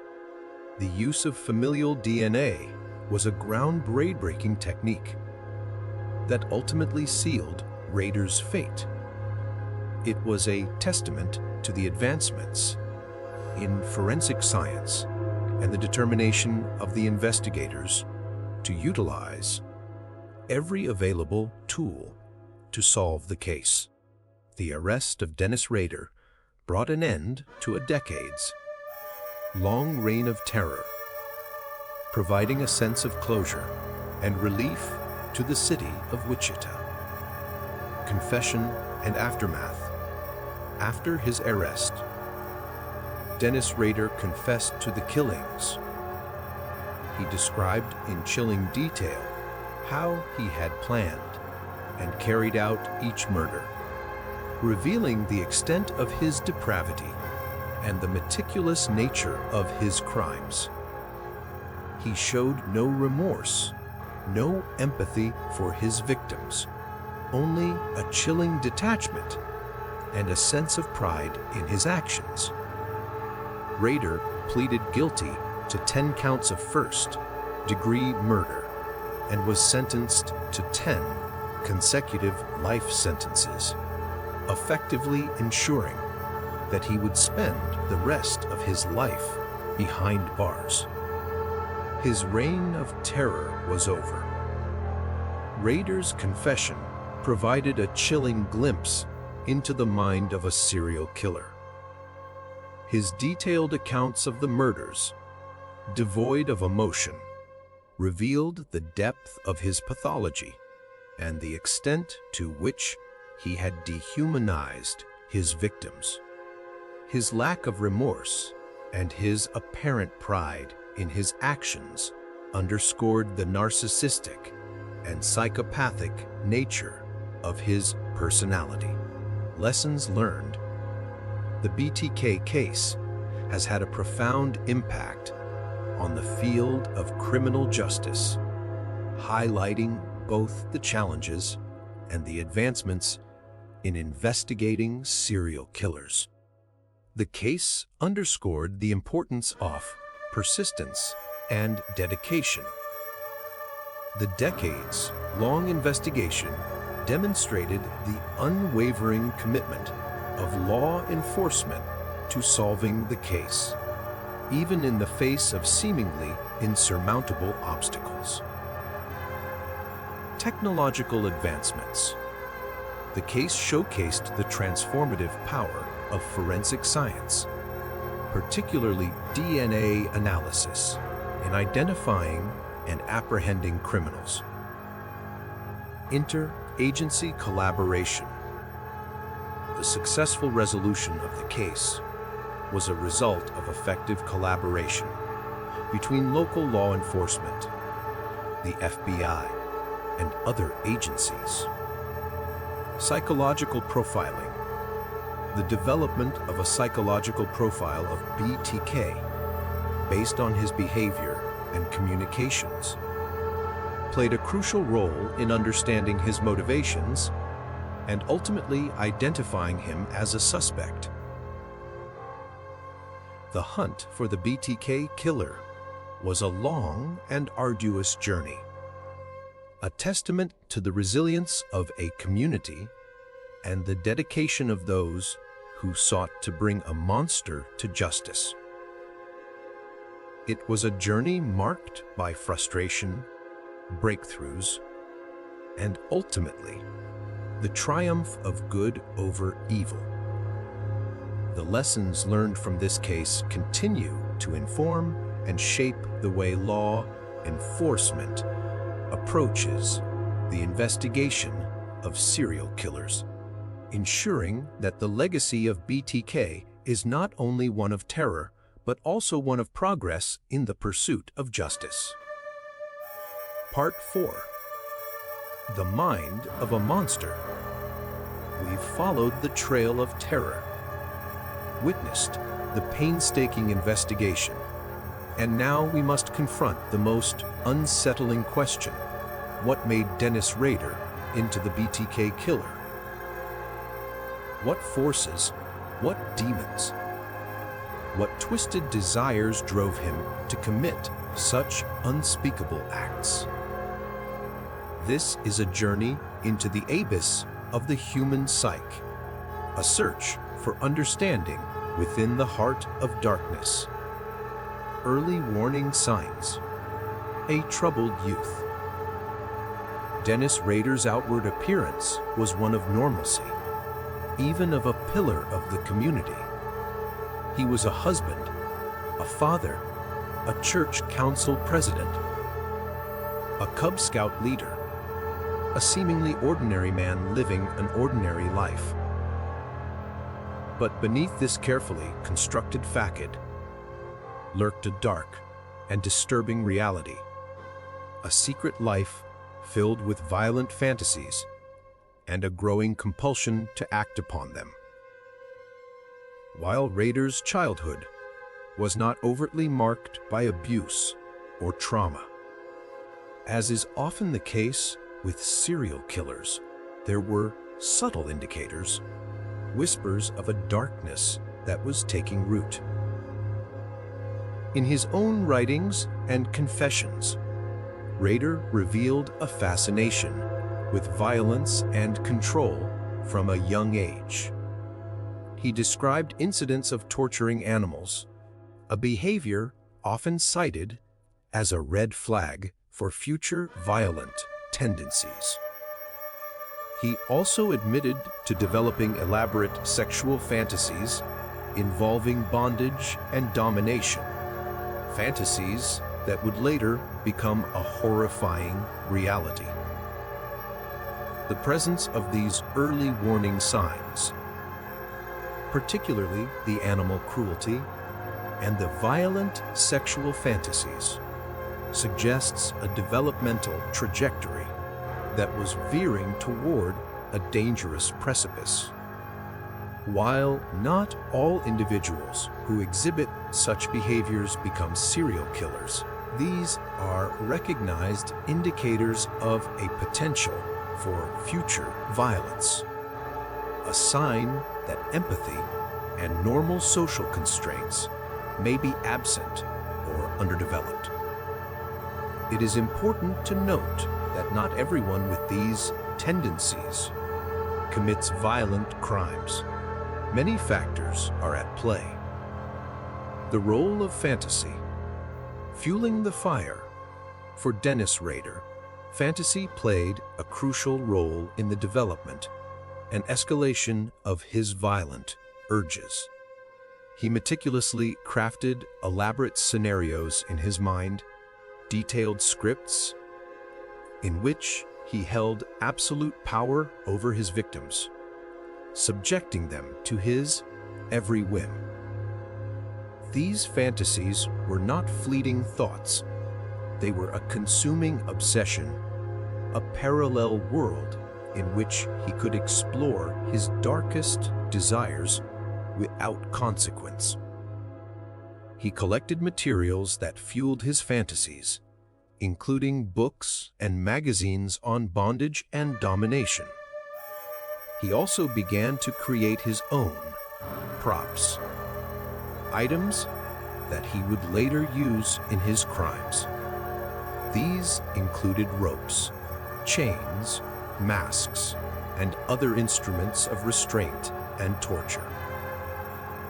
The use of familial DNA was a groundbreaking technique that ultimately sealed Rader's fate. It was a testament to the advancements in forensic science and the determination of the investigators to utilize every available tool to solve the case. The arrest of Dennis Rader brought an end to a decades-long reign of terror, providing a sense of closure and relief to the city of Wichita. Confession and aftermath. After his arrest, Dennis Rader confessed to the killings. He described in chilling detail how he had planned and carried out each murder, revealing the extent of his depravity and the meticulous nature of his crimes. He showed no remorse, no empathy for his victims, only a chilling detachment and a sense of pride in his actions. Rader pleaded guilty to 10 counts of first-degree murder and was sentenced to 10 consecutive life sentences, effectively ensuring that he would spend the rest of his life behind bars. His reign of terror was over. Rader's confession provided a chilling glimpse into the mind of a serial killer. His detailed accounts of the murders, devoid of emotion, revealed the depth of his pathology and the extent to which he had dehumanized his victims. His lack of remorse and his apparent pride in his actions underscored the narcissistic and psychopathic nature of his personality. Lessons learned. The BTK case has had a profound impact on the field of criminal justice, highlighting both the challenges and the advancements in investigating serial killers. The case underscored the importance of persistence and dedication. The decades-long investigation demonstrated the unwavering commitment of law enforcement to solving the case, even in the face of seemingly insurmountable obstacles. Technological advancements. The case showcased the transformative power of forensic science, particularly DNA analysis, in identifying and apprehending criminals. Inter-agency collaboration. The successful resolution of the case was a result of effective collaboration between local law enforcement, the FBI, and other agencies. Psychological profiling. The development of a psychological profile of BTK based on his behavior and communications played a crucial role in understanding his motivations and ultimately identifying him as a suspect. The hunt for the BTK Killer was a long and arduous journey, a testament to the resilience of a community and the dedication of those who sought to bring a monster to justice. It was a journey marked by frustration, breakthroughs, and ultimately, the triumph of good over evil. The lessons learned from this case continue to inform and shape the way law enforcement approaches the investigation of serial killers, ensuring that the legacy of BTK is not only one of terror, but also one of progress in the pursuit of justice. Part 4. The Mind of a Monster. We've followed the trail of terror, witnessed the painstaking investigation, and now we must confront the most unsettling question: what made Dennis Rader into the BTK Killer? What forces, what demons, what twisted desires drove him to commit such unspeakable acts? This is a journey into the abyss of the human psyche, a search for understanding within the heart of darkness. Early warning signs: a troubled youth. Dennis Rader's outward appearance was one of normalcy, even of a pillar of the community. He was a husband, a father, a church council president, a Cub Scout leader, a seemingly ordinary man living an ordinary life. But beneath this carefully constructed facade lurked a dark and disturbing reality, a secret life filled with violent fantasies and a growing compulsion to act upon them. While Rader's childhood was not overtly marked by abuse or trauma, as is often the case with serial killers, there were subtle indicators, whispers of a darkness that was taking root. In his own writings and confessions, Rader revealed a fascination with violence and control from a young age. He described incidents of torturing animals, a behavior often cited as a red flag for future violent tendencies. He also admitted to developing elaborate sexual fantasies involving bondage and domination, fantasies that would later become a horrifying reality. The presence of these early warning signs, particularly the animal cruelty and the violent sexual fantasies, suggests a developmental trajectory that was veering toward a dangerous precipice. While not all individuals who exhibit such behaviors become serial killers, these are recognized indicators of a potential for future violence, a sign that empathy and normal social constraints may be absent or underdeveloped. It is important to note that not everyone with these tendencies commits violent crimes. Many factors are at play. The role of fantasy, fueling the fire. For Dennis Rader, fantasy played a crucial role in the development and escalation of his violent urges. He meticulously crafted elaborate scenarios in his mind, detailed scripts in which he held absolute power over his victims, subjecting them to his every whim. These fantasies were not fleeting thoughts. They were a consuming obsession, a parallel world in which he could explore his darkest desires without consequence. He collected materials that fueled his fantasies, including books and magazines on bondage and domination. He also began to create his own props, items that he would later use in his crimes. These included ropes, chains, masks, and other instruments of restraint and torture.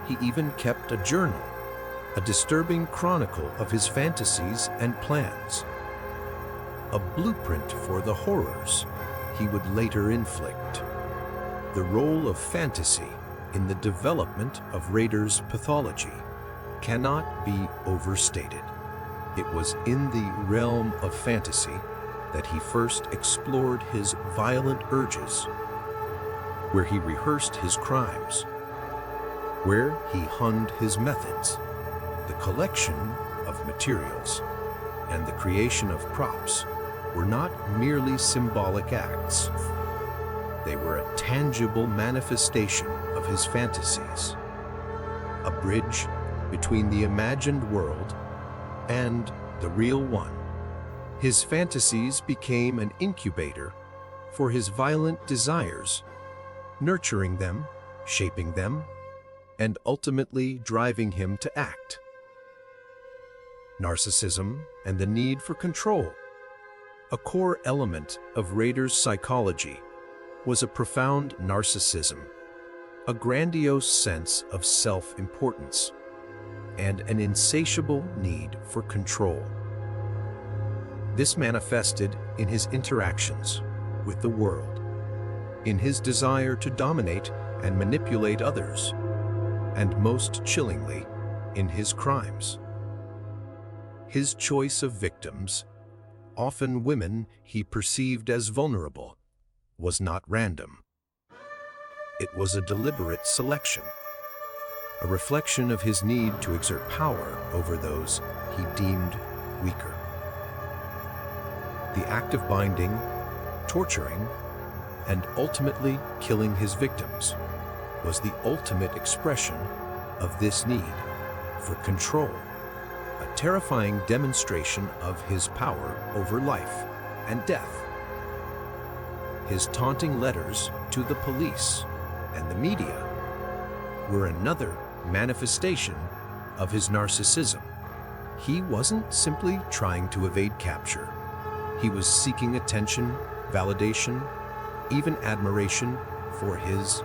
He even kept a journal, a disturbing chronicle of his fantasies and plans, a blueprint for the horrors he would later inflict. The role of fantasy in the development of Rader's pathology cannot be overstated. It was in the realm of fantasy that he first explored his violent urges, where he rehearsed his crimes, where he honed his methods. The collection of materials and the creation of props were not merely symbolic acts. They were a tangible manifestation of his fantasies, a bridge between the imagined world and the real one. His fantasies became an incubator for his violent desires, nurturing them, shaping them, and ultimately driving him to act. Narcissism and the need for control. A core element of Rader's psychology was a profound narcissism, a grandiose sense of self-importance, and an insatiable need for control. This manifested in his interactions with the world, in his desire to dominate and manipulate others, and most chillingly, in his crimes. His choice of victims, often women he perceived as vulnerable, was not random. It was a deliberate selection, a reflection of his need to exert power over those he deemed weaker. The act of binding, torturing, and ultimately killing his victims was the ultimate expression of this need for control, a terrifying demonstration of his power over life and death. His taunting letters to the police and the media were another manifestation of his narcissism. He wasn't simply trying to evade capture. He was seeking attention, validation, even admiration for his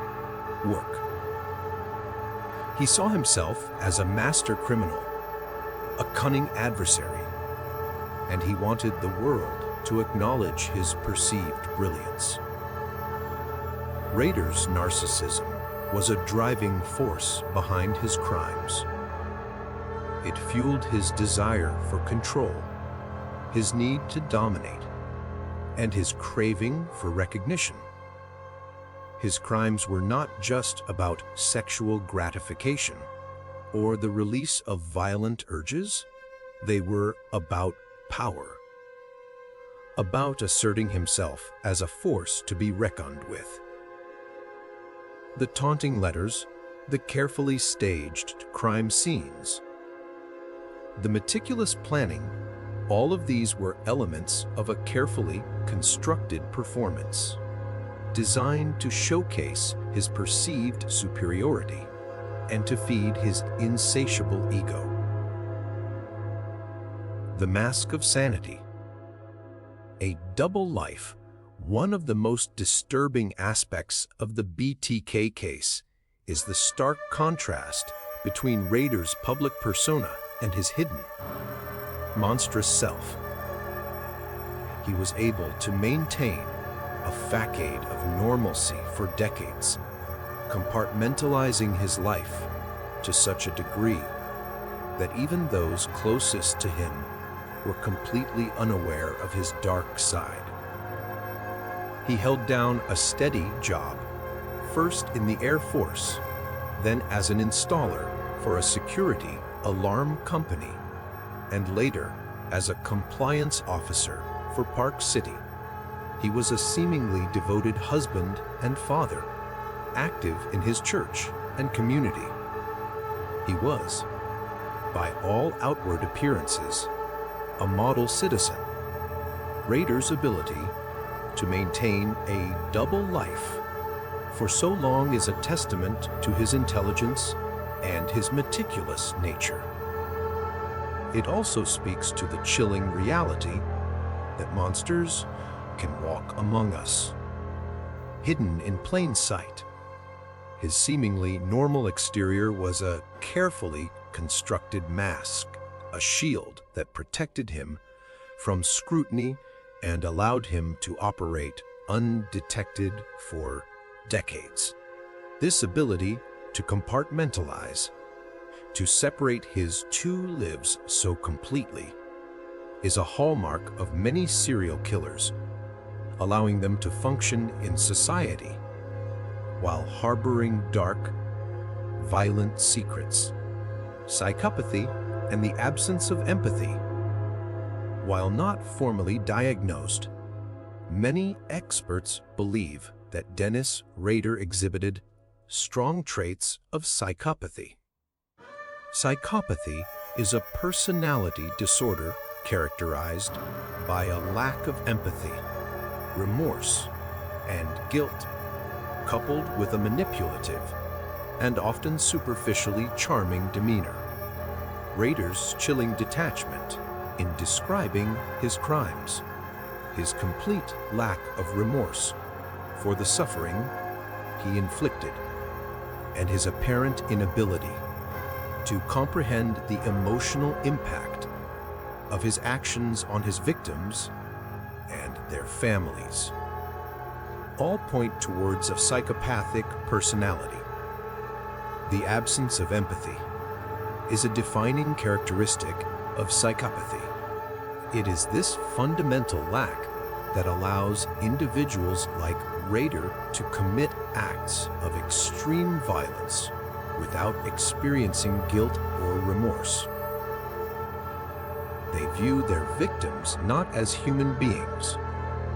work. He saw himself as a master criminal, a cunning adversary, and he wanted the world to acknowledge his perceived brilliance. Rader's narcissism was a driving force behind his crimes. It fueled his desire for control, his need to dominate, and his craving for recognition. His crimes were not just about sexual gratification or the release of violent urges. They were about power, about asserting himself as a force to be reckoned with. The taunting letters, the carefully staged crime scenes, the meticulous planning, all of these were elements of a carefully constructed performance, designed to showcase his perceived superiority and to feed his insatiable ego. The mask of sanity. A double life. One of the most disturbing aspects of the BTK case is the stark contrast between Rader's public persona and his hidden, monstrous self. He was able to maintain a facade of normalcy for decades, compartmentalizing his life to such a degree that even those closest to him were completely unaware of his dark side. He held down a steady job, first in the Air Force, then as an installer for a security alarm company, and later as a compliance officer for Park City. He was a seemingly devoted husband and father, active in his church and community. He was, by all outward appearances, a model citizen. Rader's ability to maintain a double life for so long is a testament to his intelligence and his meticulous nature. It also speaks to the chilling reality that monsters can walk among us, hidden in plain sight. His seemingly normal exterior was a carefully constructed mask, a shield that protected him from scrutiny and allowed him to operate undetected for decades. This ability to compartmentalize, to separate his two lives so completely, is a hallmark of many serial killers, allowing them to function in society while harboring dark, violent secrets. Psychopathy and the absence of empathy. While not formally diagnosed, many experts believe that Dennis Rader exhibited strong traits of psychopathy. Psychopathy is a personality disorder characterized by a lack of empathy, remorse, and guilt, coupled with a manipulative and often superficially charming demeanor. Rader's chilling detachment in describing his crimes, his complete lack of remorse for the suffering he inflicted, and his apparent inability to comprehend the emotional impact of his actions on his victims and their families, all point towards a psychopathic personality. The absence of empathy is a defining characteristic of psychopathy. It is this fundamental lack that allows individuals like Rader to commit acts of extreme violence without experiencing guilt or remorse. They view their victims not as human beings,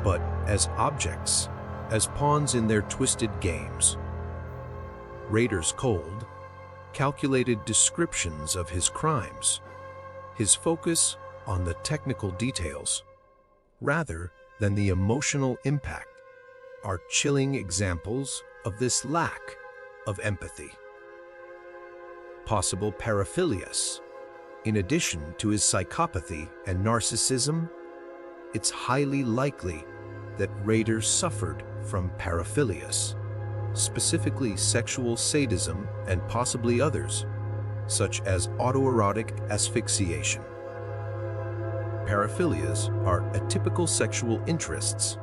but as objects, as pawns in their twisted games. Rader's cold, calculated descriptions of his crimes, his focus on the technical details, rather than the emotional impact, are chilling examples of this lack of empathy. Possible paraphilias. In addition to his psychopathy and narcissism, it's highly likely that Rader suffered from paraphilias, specifically sexual sadism and possibly others, such as autoerotic asphyxiation. Paraphilias are atypical sexual interests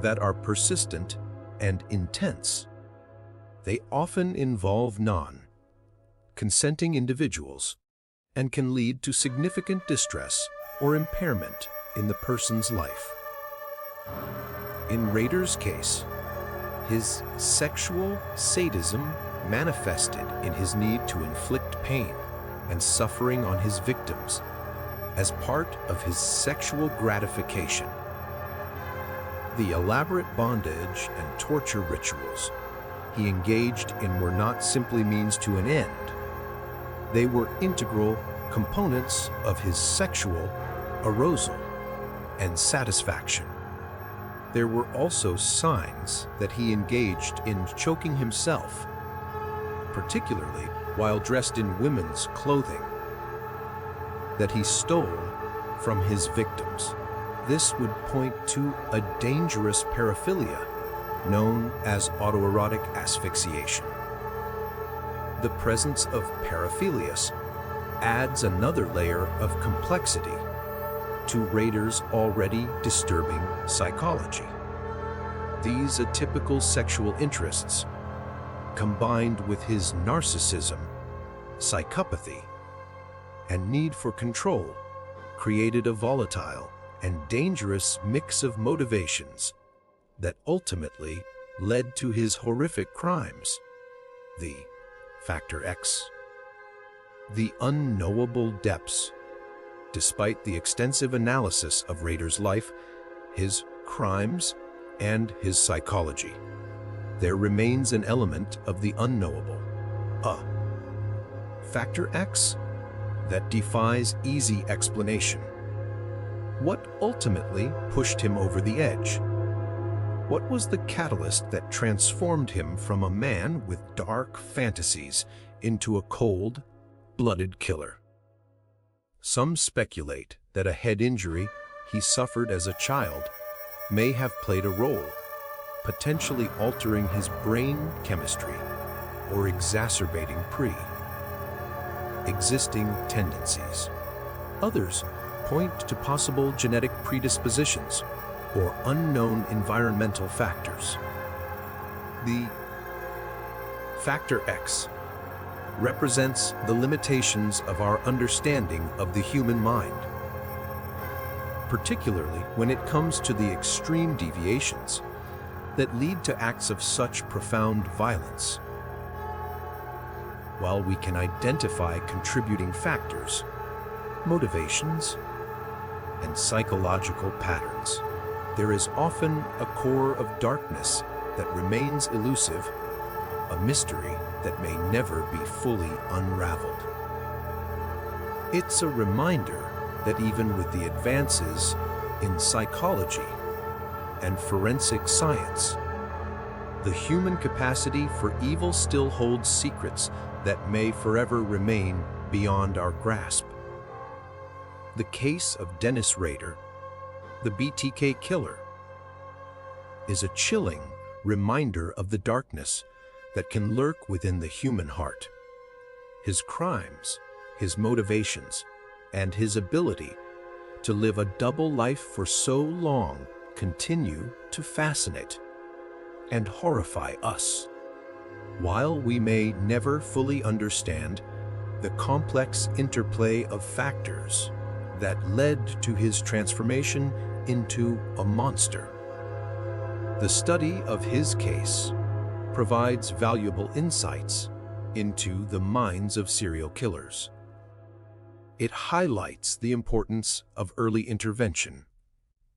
that are persistent and intense. They often involve non-consenting individuals and can lead to significant distress or impairment in the person's life. In Rader's case, his sexual sadism manifested in his need to inflict pain and suffering on his victims as part of his sexual gratification. The elaborate bondage and torture rituals he engaged in were not simply means to an end. They were integral components of his sexual arousal and satisfaction. There were also signs that he engaged in choking himself, particularly while dressed in women's clothing, that he stole from his victims. This would point to a dangerous paraphilia known as autoerotic asphyxiation. The presence of paraphilias adds another layer of complexity to Rader's already disturbing psychology. These atypical sexual interests, combined with his narcissism, psychopathy, and need for control, created a volatile and dangerous mix of motivations that ultimately led to his horrific crimes. The Factor X. The unknowable depths. Despite the extensive analysis of Rader's life, his crimes, and his psychology, there remains an element of the unknowable, a Factor X, that defies easy explanation. What ultimately pushed him over the edge? What was the catalyst that transformed him from a man with dark fantasies into a cold-blooded killer? Some speculate that a head injury he suffered as a child may have played a role, potentially altering his brain chemistry or exacerbating pre-existing tendencies. Others point to possible genetic predispositions or unknown environmental factors. The Factor X represents the limitations of our understanding of the human mind, particularly when it comes to the extreme deviations that lead to acts of such profound violence. While we can identify contributing factors, motivations, and psychological patterns, there is often a core of darkness that remains elusive, a mystery that may never be fully unraveled. It's a reminder that even with the advances in psychology and forensic science, the human capacity for evil still holds secrets that may forever remain beyond our grasp. The case of Dennis Rader, the BTK Killer, is a chilling reminder of the darkness that can lurk within the human heart. His crimes, his motivations, and his ability to live a double life for so long continue to fascinate and horrify us. While we may never fully understand the complex interplay of factors that led to his transformation into a monster, the study of his case provides valuable insights into the minds of serial killers. It highlights the importance of early intervention,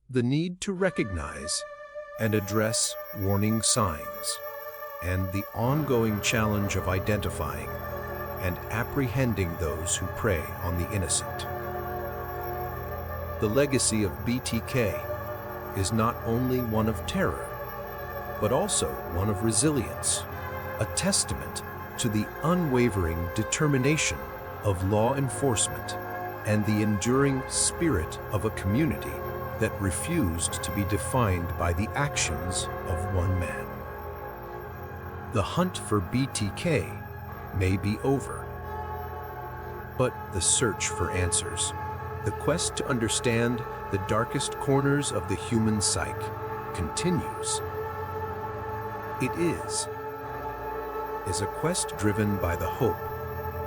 the need to recognize and address warning signs, and the ongoing challenge of identifying and apprehending those who prey on the innocent. The legacy of BTK is not only one of terror, but also one of resilience, a testament to the unwavering determination of law enforcement and the enduring spirit of a community that refused to be defined by the actions of one man. The hunt for BTK may be over, but the search for answers, the quest to understand the darkest corners of the human psyche, continues. It is a quest driven by the hope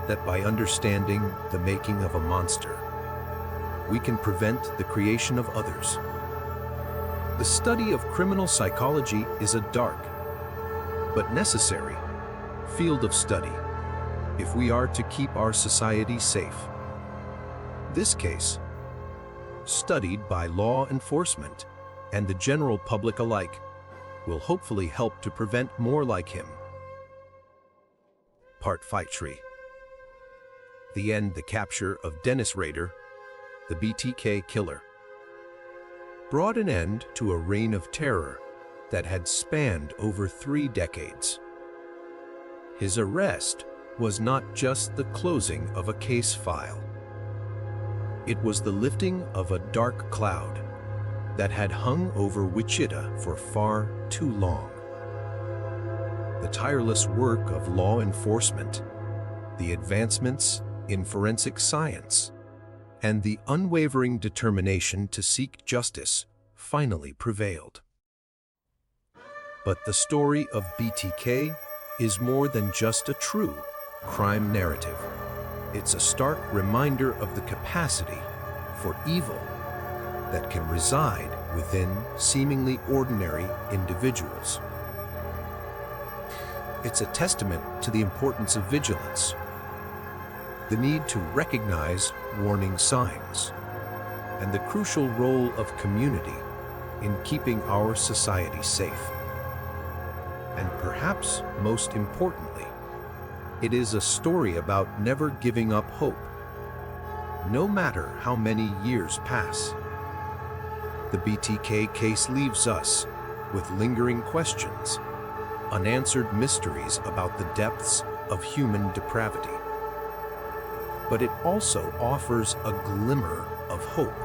that by understanding the making of a monster, we can prevent the creation of others. The study of criminal psychology is a dark but necessary field of study if we are to keep our society safe. This case, studied by law enforcement and the general public alike, will hopefully help to prevent more like him. Part 5. The end. The capture of Dennis Rader, the BTK Killer, brought an end to a reign of terror that had spanned over 3 decades. His arrest was not just the closing of a case file. It was the lifting of a dark cloud that had hung over Wichita for far too long. The tireless work of law enforcement, the advancements in forensic science, and the unwavering determination to seek justice finally prevailed. But the story of BTK is more than just a true crime narrative. It's a stark reminder of the capacity for evil that can reside within seemingly ordinary individuals. It's a testament to the importance of vigilance, the need to recognize warning signs, and the crucial role of community in keeping our society safe. And perhaps most importantly, it is a story about never giving up hope. No matter how many years pass, the BTK case leaves us with lingering questions, unanswered mysteries about the depths of human depravity. But it also offers a glimmer of hope.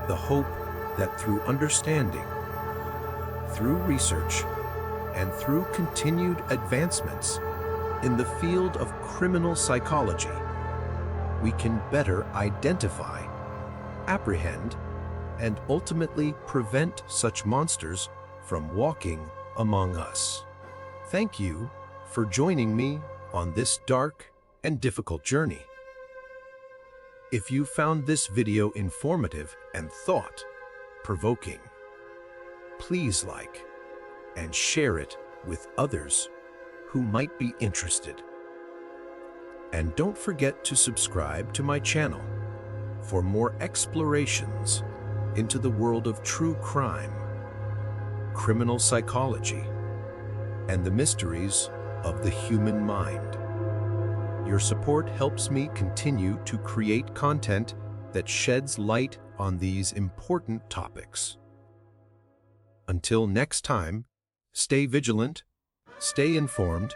The hope that through understanding, through research, and through continued advancements in the field of criminal psychology, we can better identify, apprehend, and ultimately prevent such monsters from walking among us. Thank you for joining me on this dark and difficult journey. If you found this video informative and thought-provoking, please like and share it with others who might be interested. And don't forget to subscribe to my channel for more explorations into the world of true crime, criminal psychology, and the mysteries of the human mind. Your support helps me continue to create content that sheds light on these important topics. Until next time, stay vigilant, stay informed,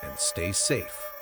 and stay safe.